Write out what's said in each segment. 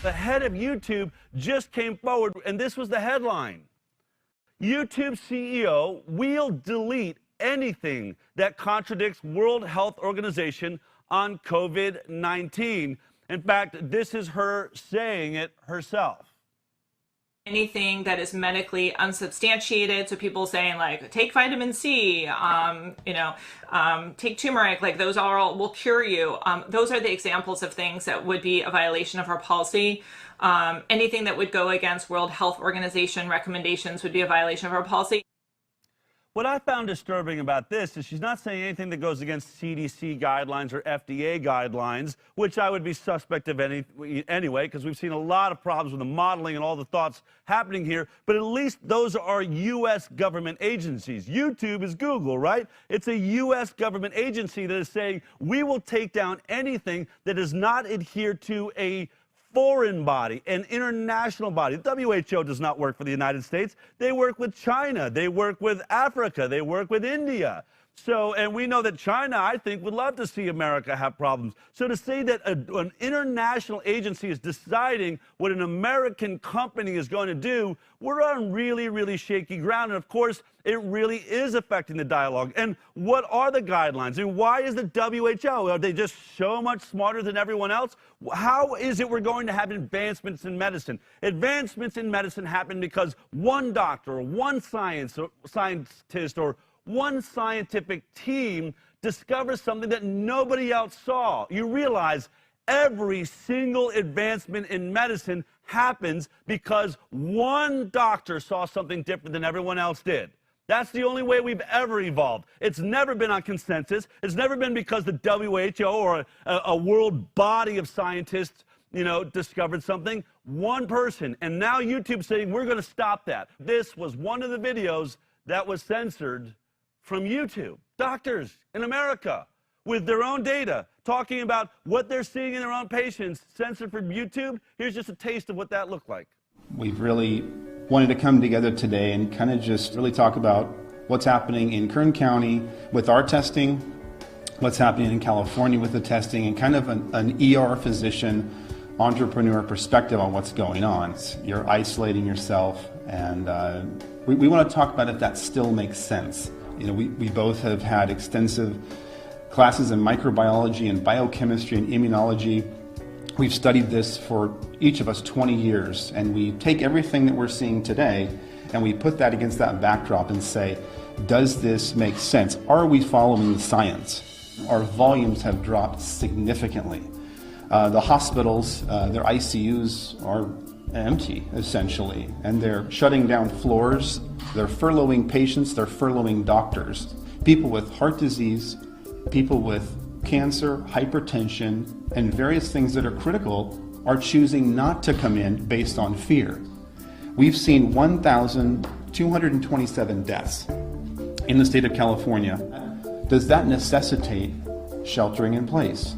The head of YouTube just came forward, and this was the headline. YouTube CEO will delete anything that contradicts World Health Organization on COVID-19. In fact, this is her saying it herself. Anything that is medically unsubstantiated, so people saying like take vitamin C, take turmeric, like those are all will cure you. Those are the examples of things that would be a violation of our policy. Anything that would go against World Health Organization recommendations would be a violation of our policy. What I found disturbing about this is she's not saying anything that goes against CDC guidelines or FDA guidelines, which I would be suspect of anyway, because we've seen a lot of problems with the modeling and all the thoughts happening here. But at least those are U.S. government agencies. YouTube is Google, right? It's a U.S. government agency that is saying we will take down anything that does not adhere to a foreign body, an international body. The WHO does not work for the United States. They work with China. They work with Africa. They work with India. So, and we know that China, I think, would love to see America have problems. So to say that an international agency is deciding what an American company is going to do, we're on really, really shaky ground. And of course, it really is affecting the dialogue. And what are the guidelines? I mean, why is the WHO? Are they just so much smarter than everyone else? How is it we're going to have advancements in medicine? Advancements in medicine happen because one doctor or one scientist or one scientific team discovers something that nobody else saw. You realize every single advancement in medicine happens because one doctor saw something different than everyone else did. That's the only way we've ever evolved. It's never been on consensus. It's never been because the WHO or a world body of scientists, discovered something. One person. And now YouTube's saying we're going to stop that. This was one of the videos that was censored from YouTube. Doctors in America with their own data talking about what they're seeing in their own patients censored from YouTube. Here's just a taste of what that looked like. We've really wanted to come together today and kind of just really talk about what's happening in Kern County with our testing, what's happening in California with the testing, and kind of an ER physician entrepreneur perspective on what's going on. You're isolating yourself, and we want to talk about if that still makes sense. We both have had extensive classes in microbiology and biochemistry and immunology. We've studied this for each of us 20 years, and we take everything that we're seeing today and we put that against that backdrop and say, does this make sense? Are we following the science? Our volumes have dropped significantly. The hospitals, their ICUs are empty, essentially, and they're shutting down floors, they're furloughing patients, they're furloughing doctors. People with heart disease, people with cancer, hypertension, and various things that are critical are choosing not to come in based on fear. We've seen 1,227 deaths in the state of California. Does that necessitate sheltering in place?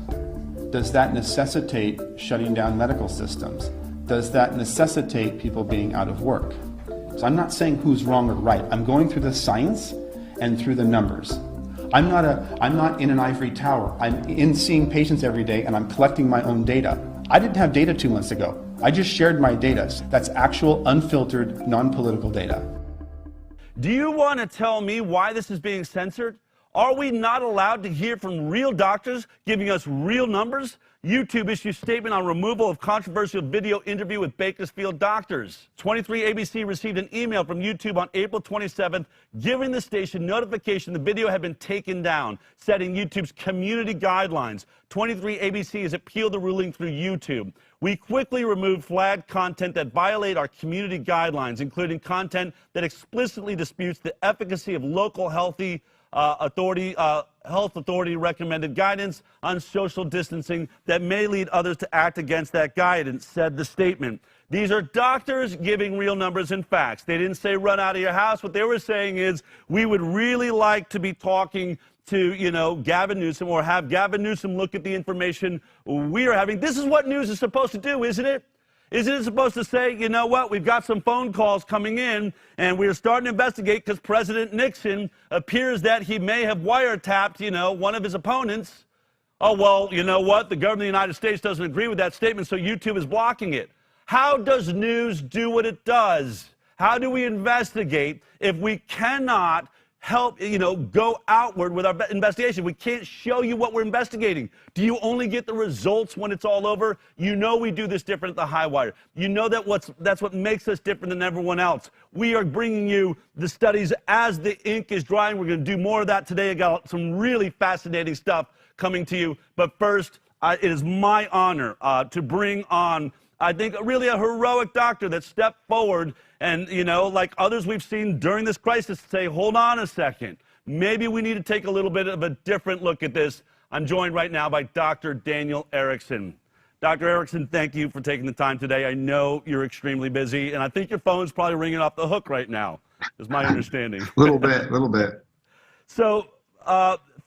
Does that necessitate shutting down medical systems? Does that necessitate people being out of work? So I'm not saying who's wrong or right. I'm going through the science and through the numbers. I'm not in an ivory tower. I'm in seeing patients every day, and I'm collecting my own data. I didn't have data 2 months ago. I just shared my data. That's actual, unfiltered, non-political data. Do you want to tell me why this is being censored? Are we not allowed to hear from real doctors giving us real numbers? YouTube issues statement on removal of controversial video interview with Bakersfield doctors. 23ABC received an email from YouTube on April 27th giving the station notification the video had been taken down, setting YouTube's community guidelines. 23ABC has appealed the ruling through YouTube. We quickly removed flagged content that violate our community guidelines, including content that explicitly disputes the efficacy of local health authority recommended guidance on social distancing that may lead others to act against that guidance, said the statement. These are doctors giving real numbers and facts. They didn't say run out of your house. What they were saying is we would really like to be talking to, Gavin Newsom, or have Gavin Newsom look at the information we are having. This is what news is supposed to do, isn't it? Isn't it supposed to say, you know what, we've got some phone calls coming in, and we're starting to investigate because President Nixon appears that he may have wiretapped, one of his opponents. oh, well, you know what? The government of the United States doesn't agree with that statement, so YouTube is blocking it. How does news do what it does? How do we investigate if we cannot help, go outward with our investigation? We can't show you what we're investigating. Do you only get the results when it's all over? You know we do this different at the High Wire. You know that's what makes us different than everyone else. We are bringing you the studies as the ink is drying. We're going to do more of that today. I got some really fascinating stuff coming to you. But first, it is my honor to bring on, I think, really a heroic doctor that stepped forward and, like others we've seen during this crisis, say, hold on a second. Maybe we need to take a little bit of a different look at this. I'm joined right now by Dr. Daniel Erickson. Dr. Erickson, thank you for taking the time today. I know you're extremely busy, and I think your phone's probably ringing off the hook right now, is my understanding. Little bit. So,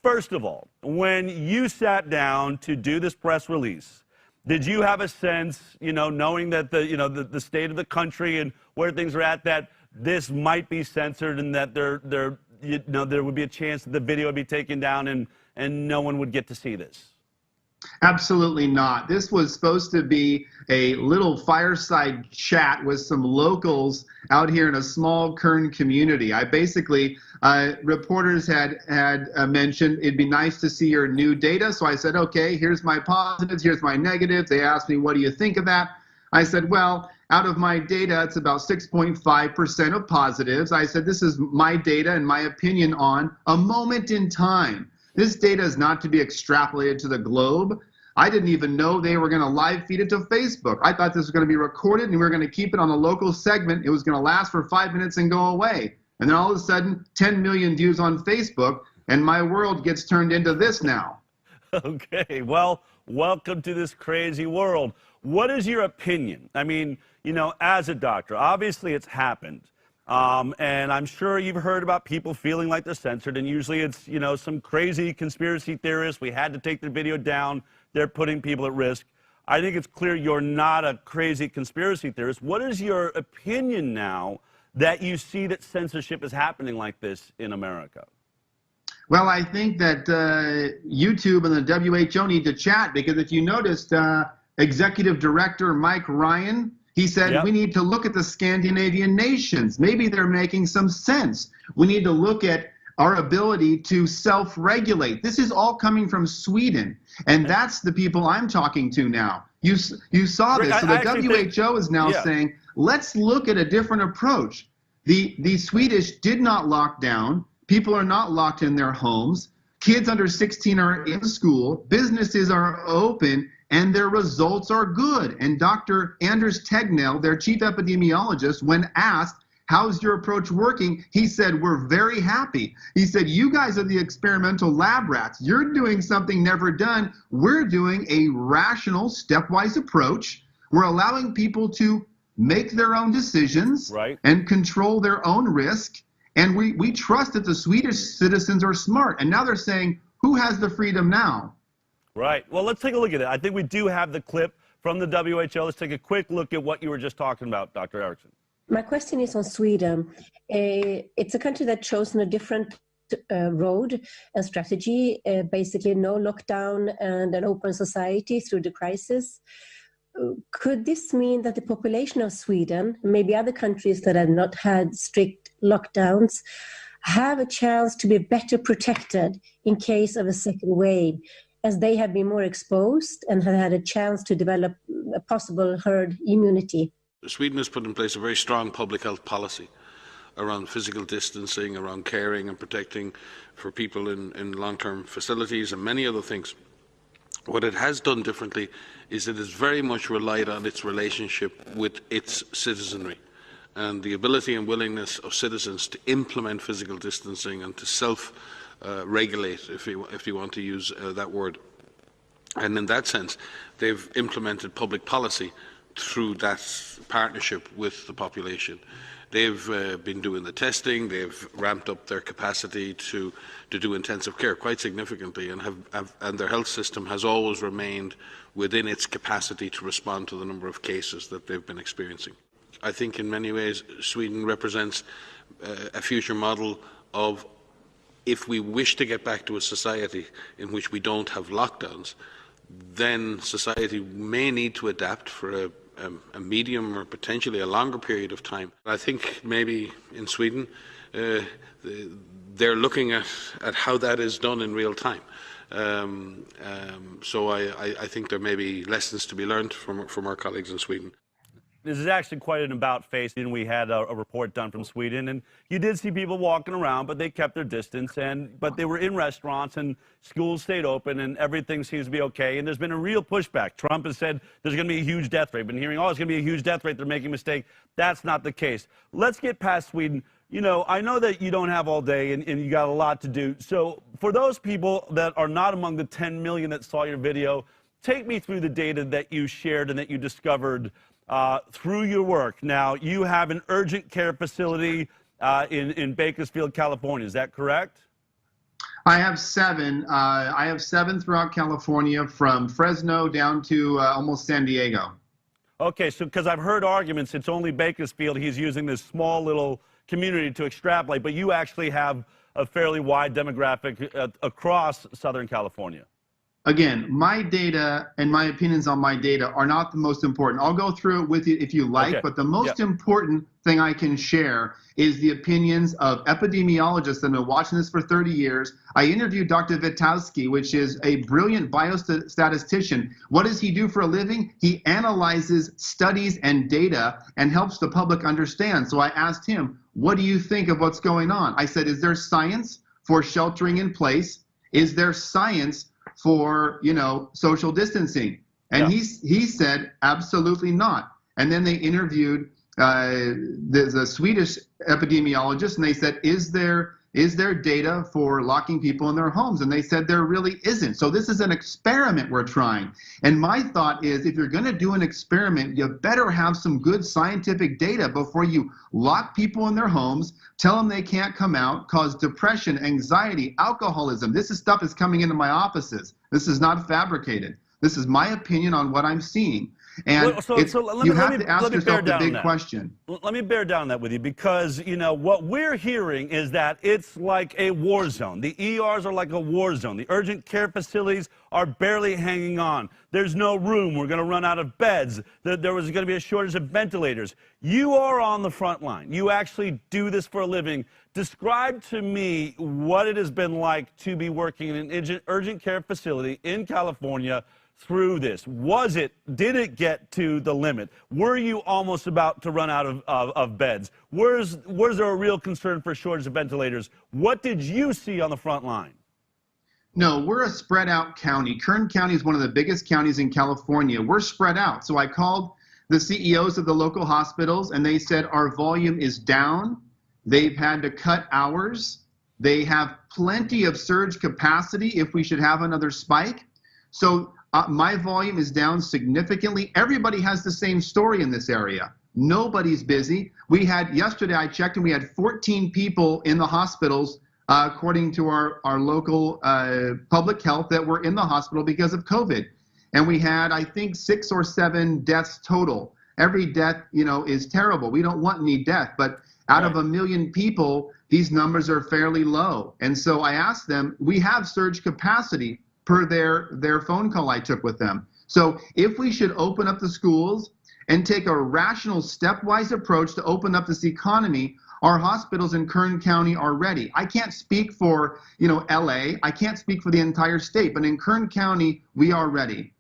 first of all, when you sat down to do this press release, did you have a sense, knowing that the state of the country and where things are at, that this might be censored and that there would be a chance that the video would be taken down and no one would get to see this? Absolutely not. This was supposed to be a little fireside chat with some locals out here in a small Kern community. I basically, reporters had mentioned it'd be nice to see your new data. So I said, okay, here's my positives, here's my negatives. They asked me, what do you think of that? I said, well, out of my data, it's about 6.5% of positives. I said, this is my data and my opinion on a moment in time. This data is not to be extrapolated to the globe. I didn't even know they were going to live feed it to Facebook. I thought this was going to be recorded and we were going to keep it on a local segment. It was going to last for 5 minutes and go away. And then all of a sudden, 10 million views on Facebook, and my world gets turned into this now. Okay, well, welcome to this crazy world. What is your opinion? I mean, as a doctor, obviously it's happened. And I'm sure you've heard about people feeling like they're censored, and usually it's, some crazy conspiracy theorists. We had to take the video down. They're putting people at risk. I think it's clear you're not a crazy conspiracy theorist. What is your opinion now that you see that censorship is happening like this in America? Well, I think that YouTube and the WHO need to chat, because if you noticed, Executive Director Mike Ryan, he said, we need to look at the Scandinavian nations. Maybe they're making some sense. We need to look at our ability to self-regulate. This is all coming from Sweden, and that's the people I'm talking to now. You saw this. So the WHO is now saying, let's look at a different approach. The Swedish did not lock down. People are not locked in their homes. Kids under 16 are in school. Businesses are open, and their results are good. And Dr. Anders Tegnell, their chief epidemiologist, when asked, how's your approach working? He said, we're very happy. He said, you guys are the experimental lab rats. You're doing something never done. We're doing a rational, stepwise approach. We're allowing people to make their own decisions and control their own risk. And we trust that the Swedish citizens are smart. And now they're saying, who has the freedom now? Right. Well, let's take a look at it. I think we do have the clip from the WHO. Let's take a quick look at what you were just talking about, Dr. Erickson. My question is on Sweden. It's a country that chosen a different road and strategy, basically no lockdown and an open society through the crisis. Could this mean that the population of Sweden, maybe other countries that have not had strict lockdowns, have a chance to be better protected in case of a second wave, as they have been more exposed and have had a chance to develop a possible herd immunity? Sweden has put in place a very strong public health policy around physical distancing, around caring and protecting for people in long-term facilities and many other things. What it has done differently is it has very much relied on its relationship with its citizenry and the ability and willingness of citizens to implement physical distancing and to self-regulate, if you want to use that word. And in that sense, they've implemented public policy through that partnership with the population. They've been doing the testing, they've ramped up their capacity to do intensive care quite significantly, and their health system has always remained within its capacity to respond to the number of cases that they've been experiencing. I think in many ways Sweden represents a future model of if we wish to get back to a society in which we don't have lockdowns, then society may need to adapt for a medium or potentially a longer period of time. I think maybe in Sweden, they're looking at how that is done in real time. So I think there may be lessons to be learned from our colleagues in Sweden. This is actually quite an about-face, and we had a report done from Sweden, and you did see people walking around, but they kept their distance, but they were in restaurants, and schools stayed open, and everything seems to be okay, and there's been a real pushback. Trump has said there's going to be a huge death rate. Been hearing, oh, it's going to be a huge death rate, they're making a mistake. That's not the case. Let's get past Sweden. You know, I know that you don't have all day, and you got a lot to do. So for those people that are not among the 10 million that saw your video, take me through the data that you shared and that you discovered through your work. Now, you have an urgent care facility in Bakersfield, California. Is that correct? I have 7. I have 7 throughout California, from Fresno down to almost San Diego. Okay, so because I've heard arguments, it's only Bakersfield. He's using this small little community to extrapolate, but you actually have a fairly wide demographic across Southern California. Again, my data and my opinions on my data are not the most important. I'll go through it with you if you like, but the most important thing I can share is the opinions of epidemiologists that have been watching this for 30 years. I interviewed Dr. Witkowski, which is a brilliant biostatistician. What does he do for a living? He analyzes studies and data and helps the public understand. So I asked him, what do you think of what's going on? I said, is there science for sheltering in place? Is there science for, you know, social distancing? And he said, absolutely not. And then they interviewed the Swedish epidemiologist, and they said, is there data for locking people in their homes? And they said there really isn't. So this is an experiment we're trying. And my thought is, if you're going to do an experiment, you better have some good scientific data before you lock people in their homes, tell them they can't come out, cause depression, anxiety, alcoholism. This is stuff that's coming into my offices. This is not fabricated. This is my opinion on what I'm seeing. And you have to ask yourself the big question. Let me bear down on that with you, because, you know, what we're hearing is that it's like a war zone. The ERs are like a war zone. The urgent care facilities are barely hanging on. There's no room. We're going to run out of beds. There was going to be a shortage of ventilators. You are on the front line. You actually do this for a living. Describe to me what it has been like to be working in an urgent care facility in California through this. Did it get to the limit? Were you almost about to run out of beds? Was there a real concern for a shortage of ventilators? What did you see on the front line? No, we're a spread out county. Kern County is one of the biggest counties in California. We're spread out. So I called the CEOs of the local hospitals, and they said our volume is down. They've had to cut hours. They have plenty of surge capacity if we should have another spike. So my volume is down significantly. Everybody has the same story in this area. Nobody's busy. Yesterday I checked, and we had 14 people in the hospitals, according to our local public health, that were in the hospital because of COVID. And we had, I think, 6 or 7 deaths total. Every death, you know, is terrible. We don't want any death, but out of 1 million people, these numbers are fairly low. And so I asked them, we have surge capacity per their phone call I took with them. So if we should open up the schools and take a rational stepwise approach to open up this economy, our hospitals in Kern County are ready. I can't speak for, you know, LA. I can't speak for the entire state, but in Kern County, we are ready.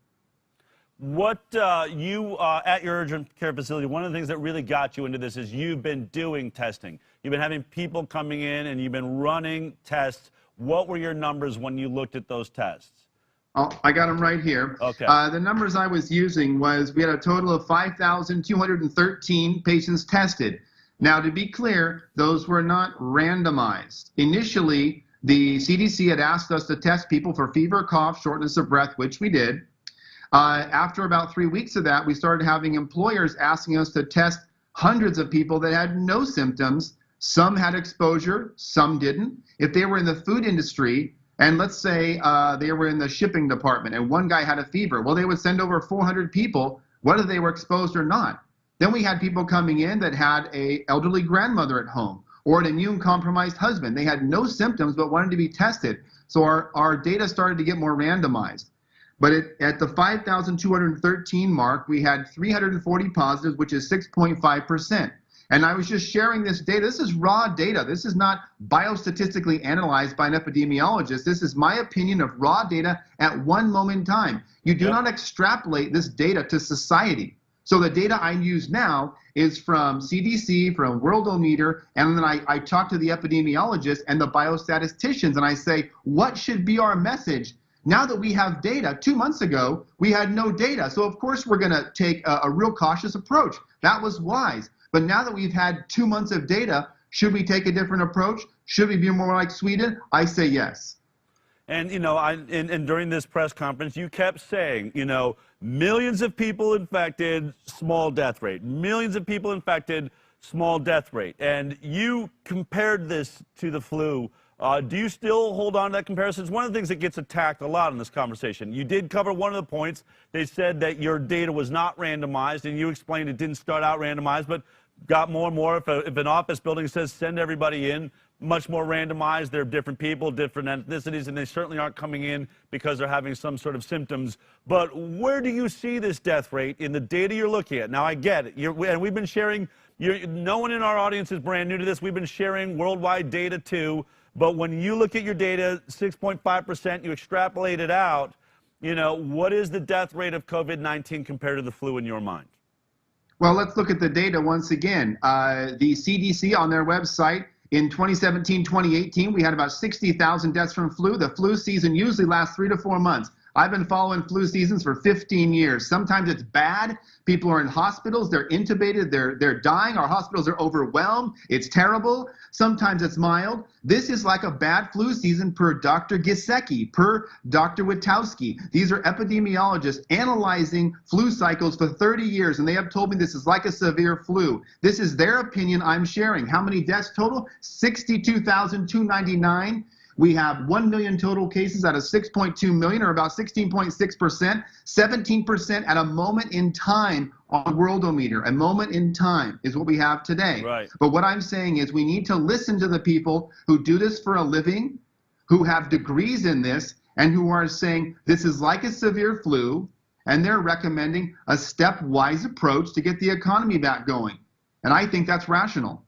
What you at your urgent care facility, one of the things that really got you into this is you've been doing testing. You've been having people coming in, and you've been running tests. What were your numbers when you looked at those tests? Oh, I got them right here. Okay. The numbers I was using was we had a total of 5,213 patients tested. Now, to be clear, those were not randomized. Initially, the CDC had asked us to test people for fever, cough, shortness of breath, which we did. After about 3 weeks of that, we started having employers asking us to test hundreds of people that had no symptoms. Some had exposure, some didn't. If they were in the food industry, and let's say they were in the shipping department and one guy had a fever, well, they would send over 400 people, whether they were exposed or not. Then we had people coming in that had an elderly grandmother at home, or an immune-compromised husband. They had no symptoms but wanted to be tested. So our data started to get more randomized. But at the 5,213 mark, we had 340 positives, which is 6.5%. And I was just sharing this data. This is raw data. This is not biostatistically analyzed by an epidemiologist. This is my opinion of raw data at one moment in time. You do not extrapolate this data to society. So the data I use now is from CDC, from Worldometer, and then I talk to the epidemiologists and the biostatisticians, and I say, what should be our message? Now that we have data, 2 months ago, we had no data. So of course we're gonna take a real cautious approach. That was wise. But now that we've had 2 months of data, should we take a different approach? Should we be more like Sweden? I say yes. And, you know, and during this press conference, you kept saying, you know, millions of people infected, small death rate. Millions of people infected, small death rate. And you compared this to the flu. Do you still hold on to that comparison? It's one of the things that gets attacked a lot in this conversation. You did cover one of the points. They said that your data was not randomized, and you explained it didn't start out randomized, but got more and more. If an office building says send everybody in, much more randomized. They're different people, different ethnicities, and they certainly aren't coming in because they're having some sort of symptoms. But where do you see this death rate in the data you're looking at? Now, I get it. And we've been sharing, no one in our audience is brand new to this. We've been sharing worldwide data too. But when you look at your data, 6.5%, you extrapolate it out, you know, what is the death rate of COVID-19 compared to the flu in your mind? Well, let's look at the data once again. The CDC on their website, in 2017, 2018, we had about 60,000 deaths from flu. The flu season usually lasts 3 to 4 months. I've been following flu seasons for 15 years. Sometimes it's bad. People are in hospitals. They're intubated. They're dying. Our hospitals are overwhelmed. It's terrible. Sometimes it's mild. This is like a bad flu season per Dr. Gisecki, per Dr. Witowski. These are epidemiologists analyzing flu cycles for 30 years, and they have told me this is like a severe flu. This is their opinion I'm sharing. How many deaths total? 62,299. We have 1 million total cases out of 6.2 million, or about 16.6%, 17% at a moment in time on Worldometer. A moment in time is what we have today. Right. But what I'm saying is we need to listen to the people who do this for a living, who have degrees in this, and who are saying this is like a severe flu, and they're recommending a stepwise approach to get the economy back going. And I think that's rational.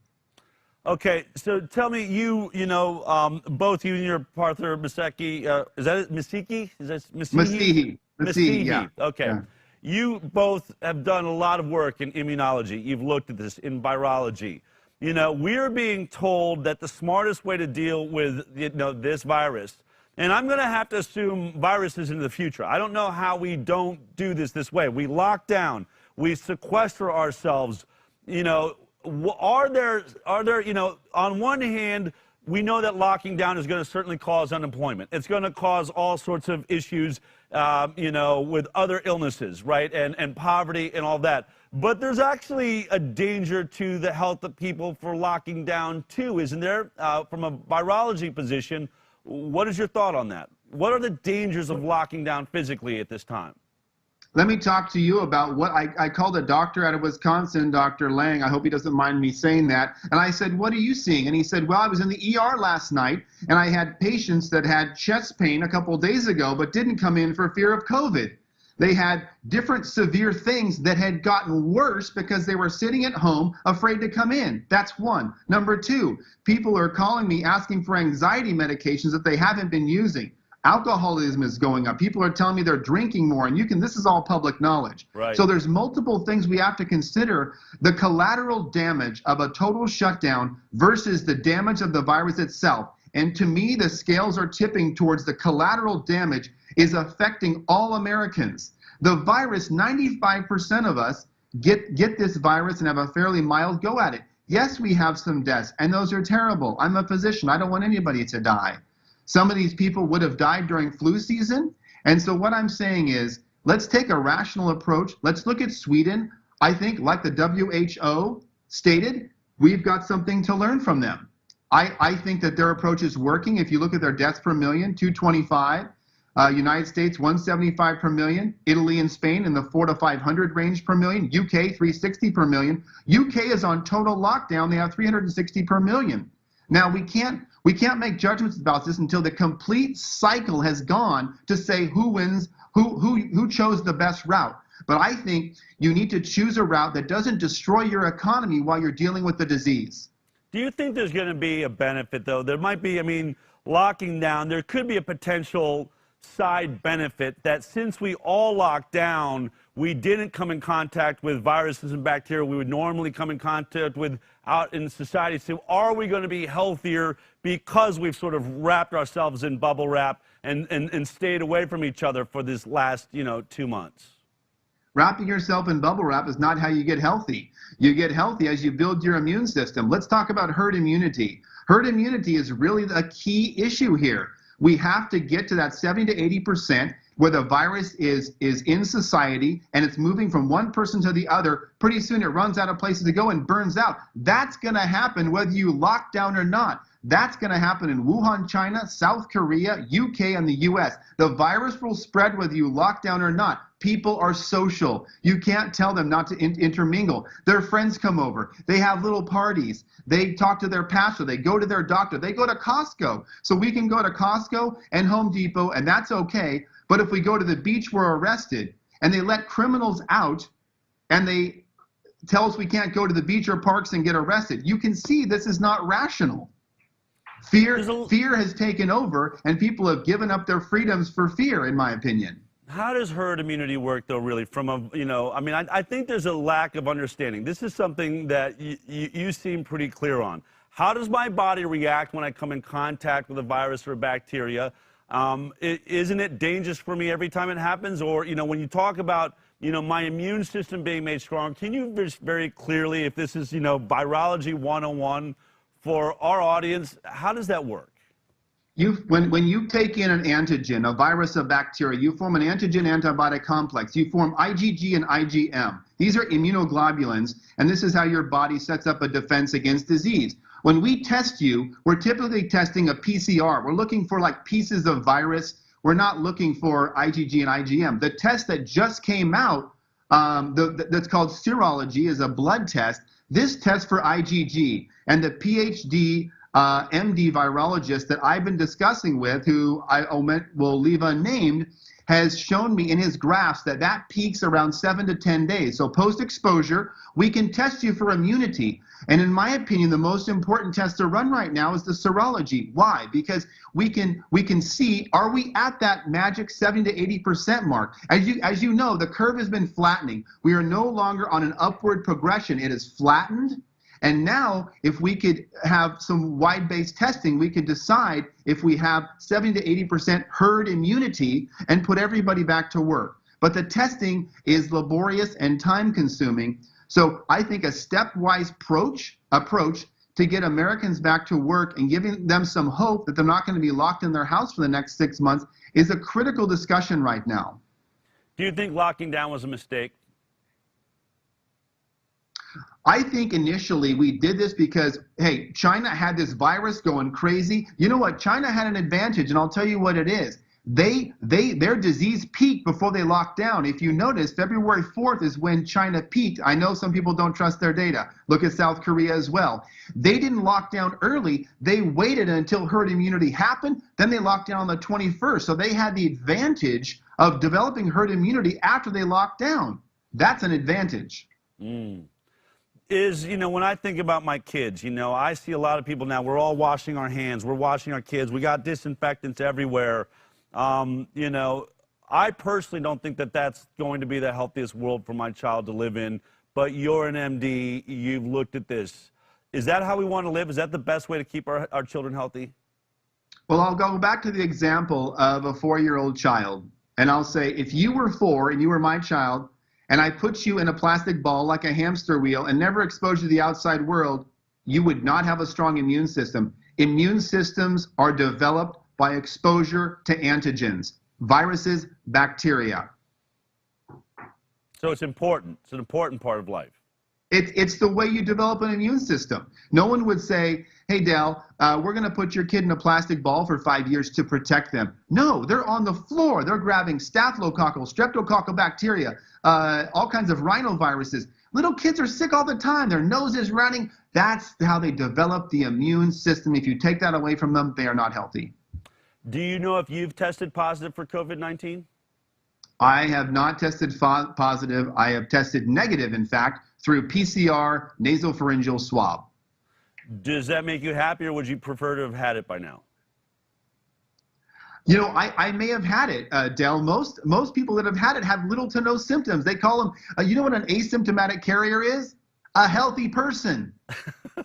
Okay, so tell me, both you and your partner, Miseki, is that it? Miseki? Is that Masihi? Masihi, yeah. Okay. Yeah. You both have done a lot of work in immunology. You've looked at this in virology. You know, we're being told that the smartest way to deal with, this virus, and I'm going to have to assume viruses in the future. I don't know how we don't do this way. We lock down. We sequester ourselves, Are there, on one hand, we know that locking down is going to certainly cause unemployment. It's going to cause all sorts of issues, with other illnesses, right, and poverty and all that. But there's actually a danger to the health of people for locking down, too, isn't there? From a virology position, what is your thought on that? What are the dangers of locking down physically at this time? Let me talk to you about what I called a doctor out of Wisconsin, Dr. Lang. I hope he doesn't mind me saying that. And I said, what are you seeing? And he said, well, I was in the ER last night, and I had patients that had chest pain a couple of days ago, but didn't come in for fear of COVID. They had different severe things that had gotten worse because they were sitting at home afraid to come in. That's one. Number two, people are calling me asking for anxiety medications that they haven't been using. Alcoholism is going up. People are telling me they're drinking more, and this is all public knowledge. Right. So there's multiple things we have to consider. The collateral damage of a total shutdown versus the damage of the virus itself. And to me, the scales are tipping towards the collateral damage is affecting all Americans. The virus, 95% of us get this virus and have a fairly mild go at it. Yes, we have some deaths, and those are terrible. I'm a physician. I don't want anybody to die. Some of these people would have died during flu season. And so what I'm saying is, let's take a rational approach. Let's look at Sweden. I think, like the WHO stated, we've got something to learn from them. I think that their approach is working. If you look at their deaths per million, 225. United States, 175 per million. Italy and Spain in the 400 to 500 range per million. UK, 360 per million. UK is on total lockdown. They have 360 per million. Now, we can't make judgments about this until the complete cycle has gone to say who wins, who chose the best route. But I think you need to choose a route that doesn't destroy your economy while you're dealing with the disease. Do you think there's going to be a benefit, though? There might be, I mean, locking down, there could be a potential side benefit that since we all locked down, we didn't come in contact with viruses and bacteria we would normally come in contact with out in society. So are we going to be healthier because we've sort of wrapped ourselves in bubble wrap and stayed away from each other for this last, 2 months? Wrapping yourself in bubble wrap is not how you get healthy. You get healthy as you build your immune system. Let's talk about herd immunity. Herd immunity is really a key issue here. We have to get to that 70 to 80% where the virus is in society and it's moving from one person to the other. Pretty soon it runs out of places to go and burns out. That's going to happen whether you lock down or not. That's going to happen in Wuhan, China, South Korea, UK, and the US. The virus will spread whether you lock down or not. People are social. You can't tell them not to intermingle. Their friends come over. They have little parties. They talk to their pastor. They go to their doctor. They go to Costco. So we can go to Costco and Home Depot, and that's okay. But if we go to the beach, we're arrested. And they let criminals out, and they tell us we can't go to the beach or parks and get arrested. You can see this is not rational. Fear has taken over, and people have given up their freedoms for fear, in my opinion. How does herd immunity work, though, really? From a, I think there's a lack of understanding. This is something that you seem pretty clear on. How does my body react when I come in contact with a virus or a bacteria? Isn't it dangerous for me every time it happens? Or, when you talk about, my immune system being made strong, can you very clearly, if this is, virology 101 for our audience, how does that work? When you take in an antigen, a virus, a bacteria, you form an antigen-antibody complex. You form IgG and IgM. These are immunoglobulins, and this is how your body sets up a defense against disease. When we test you, we're typically testing a PCR. We're looking for like pieces of virus. We're not looking for IgG and IgM. The test that just came out, that's called serology, is a blood test. This test for IgG, and the PhD MD virologist that I've been discussing with, who I will leave unnamed, has shown me in his graphs that peaks around 7 to 10 days. So post-exposure, we can test you for immunity. And in my opinion, the most important test to run right now is the serology. Why? Because we can see, are we at that magic 70 to 80% mark? As you know, the curve has been flattening. We are no longer on an upward progression. It is flattened. And now, if we could have some wide-based testing, we could decide if we have 70 to 80% herd immunity and put everybody back to work. But the testing is laborious and time-consuming. So I think a stepwise approach to get Americans back to work and giving them some hope that they're not going to be locked in their house for the next 6 months is a critical discussion right now. Do you think locking down was a mistake? I think initially we did this because, hey, China had this virus going crazy. You know what? China had an advantage, and I'll tell you what it is. Their disease peaked before they locked down. If you notice, February 4th is when China peaked. I know some people don't trust their data. Look at South Korea as well. They didn't lock down early. They waited until herd immunity happened. Then they locked down on the 21st. So they had the advantage of developing herd immunity after they locked down. That's an advantage. When I think about my kids, I see a lot of people now, we're all washing our hands, we're washing our kids, we got disinfectants everywhere. I personally don't think that that's going to be the healthiest world for my child to live in, but you're an MD, you've looked at this. Is that how we want to live? Is that the best way to keep our children healthy? Well, I'll go back to the example of a 4-year-old child, and I'll say, if you were 4 and you were my child, and I put you in a plastic ball like a hamster wheel and never exposed you to the outside world, you would not have a strong immune system. Immune systems are developed by exposure to antigens, viruses, bacteria. So it's important. It's an important part of life. It's the way you develop an immune system. No one would say, hey, Dal, we're going to put your kid in a plastic ball for 5 years to protect them. No, they're on the floor. They're grabbing staphylococcal, streptococcal bacteria, all kinds of rhinoviruses. Little kids are sick all the time. Their nose is running. That's how they develop the immune system. If you take that away from them, they are not healthy. Do you know if you've tested positive for COVID-19? I have not tested positive. I have tested negative, in fact, through PCR nasopharyngeal swab. Does that make you happy, or would you prefer to have had it by now? You know, I may have had it, Del. Most people that have had it have little to no symptoms. They call them, you know what an asymptomatic carrier is? A healthy person.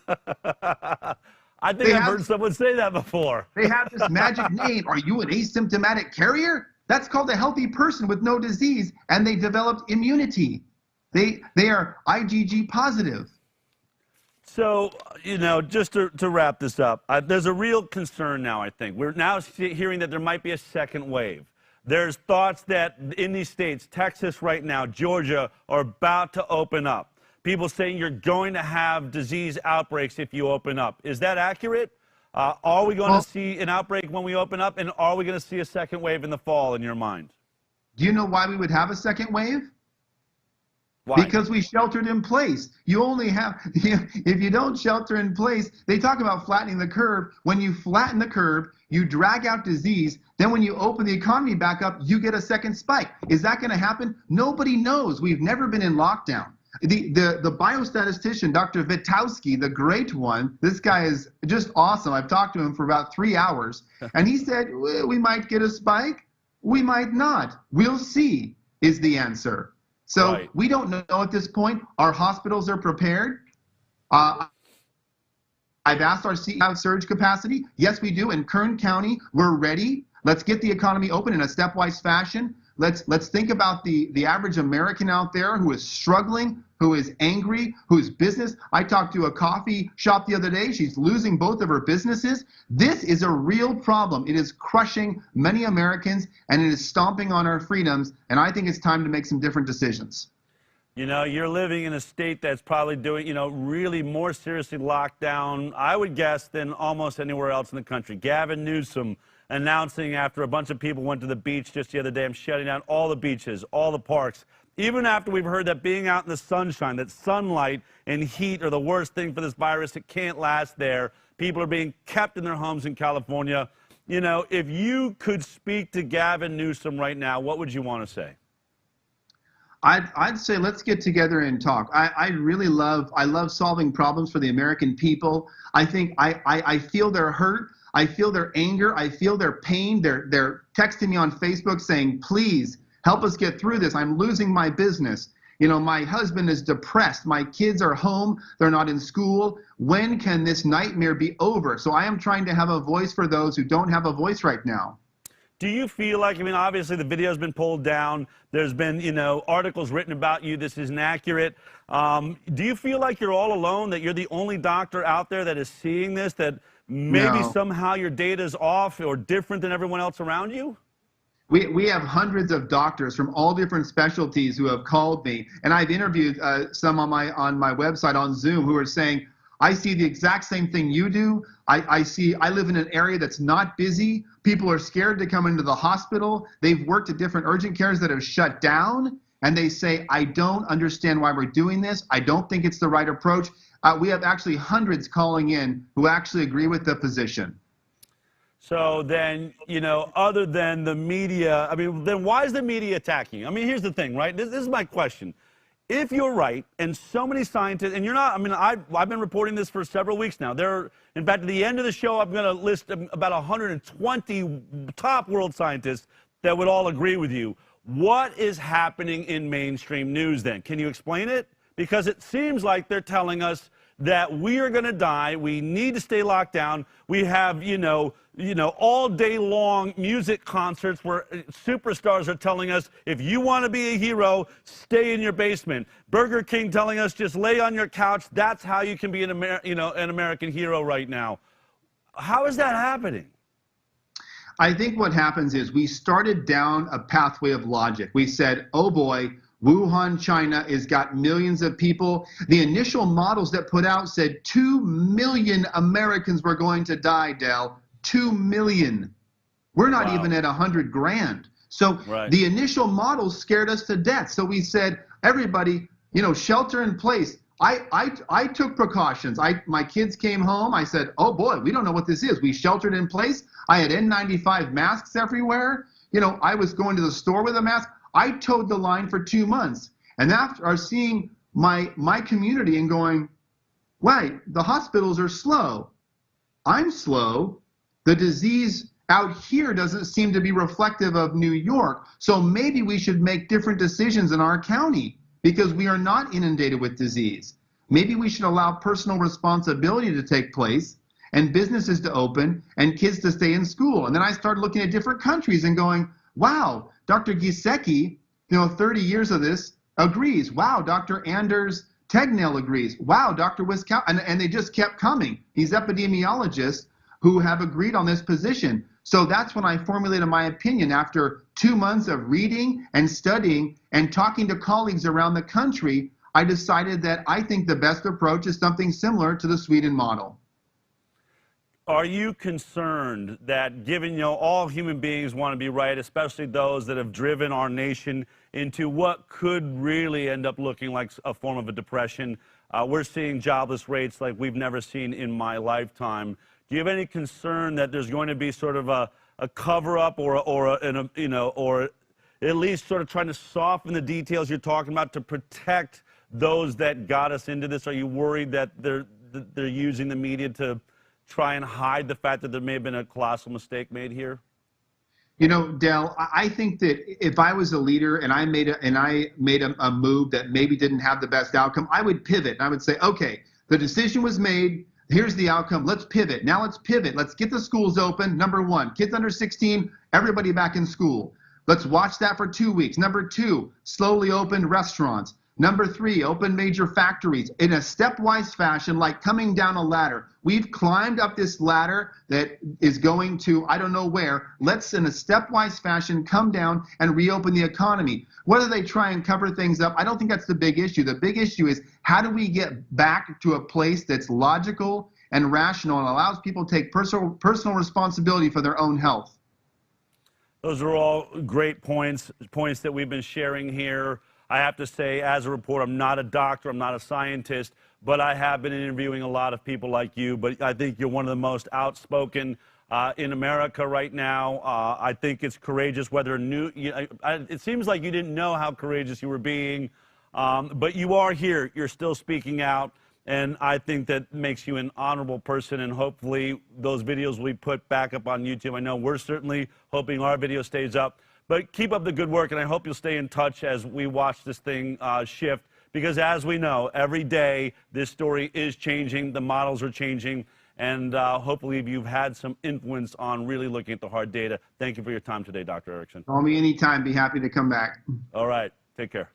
I think I've heard someone say that before. They have this magic name. Are you an asymptomatic carrier? That's called a healthy person with no disease, and they developed immunity. They are IgG positive. So, you know, just to wrap this up, there's a real concern now, I think. We're now hearing that there might be a second wave. There's thoughts that in these states, Texas right now, Georgia, are about to open up. People saying you're going to have disease outbreaks if you open up. Is that accurate? Are we going to see an outbreak when we open up, and are we going to see a second wave in the fall, in your mind? Do you know why we would have a second wave? Why? Because we sheltered in place. You only have, if you don't shelter in place, they talk about flattening the curve. When you flatten the curve, you drag out disease. Then when you open the economy back up, you get a second spike. Is that going to happen? Nobody knows. We've never been in lockdown. The biostatistician, Dr. Witkowski, the great one, this guy is just awesome. I've talked to him for about 3 hours, and he said, we might get a spike. We might not. We'll see, is the answer. So we don't know at this point. Our hospitals are prepared. I've asked our CEO about surge capacity. Yes, we do. In Kern County, we're ready. Let's get the economy open in a stepwise fashion. Let's think about the average American out there who is struggling, who is angry, whose business. I talked to a coffee shop the other day. She's losing both of her businesses. This is a real problem. It is crushing many Americans, and it is stomping on our freedoms, and I think it's time to make some different decisions. You know, you're living in a state that's probably doing, you know, really more seriously locked down, I would guess, than almost anywhere else in the country. Gavin Newsom announcing after a bunch of people went to the beach just the other day, I'm shutting down all the beaches, all the parks. Even after we've heard that being out in the sunshine, that sunlight and heat are the worst thing for this virus, it can't last there. People are being kept in their homes in California. You know, if you could speak to Gavin Newsom right now, what would you want to say? I'd say let's get together and talk. I really love solving problems for the American people. I think I feel their hurt. I feel their anger. I feel their pain. They're texting me on Facebook saying, please help us get through this. I'm losing my business. You know, my husband is depressed. My kids are home. They're not in school. When can this nightmare be over? So I am trying to have a voice for those who don't have a voice right now. Do you feel like, I mean, obviously the video's been pulled down. There's been, you know, articles written about you. This isn't accurate. Do you feel like you're all alone, that you're the only doctor out there that is seeing this, that maybe somehow your data is off or different than everyone else around you? We have hundreds of doctors from all different specialties who have called me, and I've interviewed some on my website on Zoom who are saying, I see the exact same thing you do. I live in an area that's not busy. People are scared to come into the hospital. They've worked at different urgent cares that have shut down, and they say, I don't understand why we're doing this. I don't think it's the right approach. We have actually hundreds calling in who actually agree with the position. So then, you know, other than the media, I mean, then why is the media attacking you? I mean, here's the thing, right? This is my question. If you're right, and so many scientists, and you're not, I mean, I've been reporting this for several weeks now. In fact, at the end of the show, I'm going to list about 120 top world scientists that would all agree with you. What is happening in mainstream news then? Can you explain it? Because it seems like they're telling us that we are going to die. We need to stay locked down. We have, you know, all day long music concerts where superstars are telling us, if you want to be a hero, stay in your basement. Burger King telling us, just lay on your couch. That's how you can be an American hero right now. How is that happening? I think what happens is we started down a pathway of logic. We said, oh boy, Wuhan, China has got millions of people. The initial models that put out said 2 million Americans were going to die, Del. 2 million. We're not even at 100 grand. So the initial models scared us to death. So we said, everybody, shelter in place. I took precautions. My kids came home. I said, oh boy, we don't know what this is. We sheltered in place. I had N95 masks everywhere. I was going to the store with a mask. I towed the line for 2 months. And after seeing my community and going, wait, the hospitals are slow. I'm slow. The disease out here doesn't seem to be reflective of New York. So maybe we should make different decisions in our county because we are not inundated with disease. Maybe we should allow personal responsibility to take place and businesses to open and kids to stay in school. And then I started looking at different countries and going, wow, Dr. Gisecki, 30 years of this, agrees. Wow, Dr. Anders Tegnell agrees. Wow, Dr. Wiskow, and they just kept coming. These epidemiologists who have agreed on this position. So that's when I formulated my opinion after 2 months of reading and studying and talking to colleagues around the country. I decided that I think the best approach is something similar to the Sweden model. Are you concerned that given, all human beings want to be right, especially those that have driven our nation into what could really end up looking like a form of a depression? We're seeing jobless rates like we've never seen in my lifetime. Do you have any concern that there's going to be sort of a cover-up or at least sort of trying to soften the details you're talking about to protect those that got us into this? Are you worried that they're using the media to try and hide the fact that there may have been a colossal mistake made here? Del, I think that if I was a leader and I made a move that maybe didn't have the best outcome, I would pivot. I would say, okay, the decision was made. Here's the outcome. Let's pivot. Now let's pivot. Let's get the schools open. Number one, kids under 16, everybody back in school. Let's watch that for 2 weeks. Number two, slowly open restaurants. Number three, open major factories in a stepwise fashion, like coming down a ladder. We've climbed up this ladder that is going to, I don't know where. Let's, in a stepwise fashion, come down and reopen the economy. Whether they try and cover things up, I don't think that's the big issue. The big issue is how do we get back to a place that's logical and rational and allows people to take personal responsibility for their own health. Those are all great points that we've been sharing here. I have to say, as a reporter, I'm not a doctor, I'm not a scientist, but I have been interviewing a lot of people like you. But I think you're one of the most outspoken in America right now. I think it's courageous, it seems like you didn't know how courageous you were being, but you are here. You're still speaking out, and I think that makes you an honorable person, and hopefully those videos will be put back up on YouTube. I know we're certainly hoping our video stays up. But keep up the good work, and I hope you'll stay in touch as we watch this thing shift. Because as we know, every day this story is changing, the models are changing, and hopefully you've had some influence on really looking at the hard data. Thank you for your time today, Dr. Erickson. Call me anytime. Be happy to come back. All right. Take care.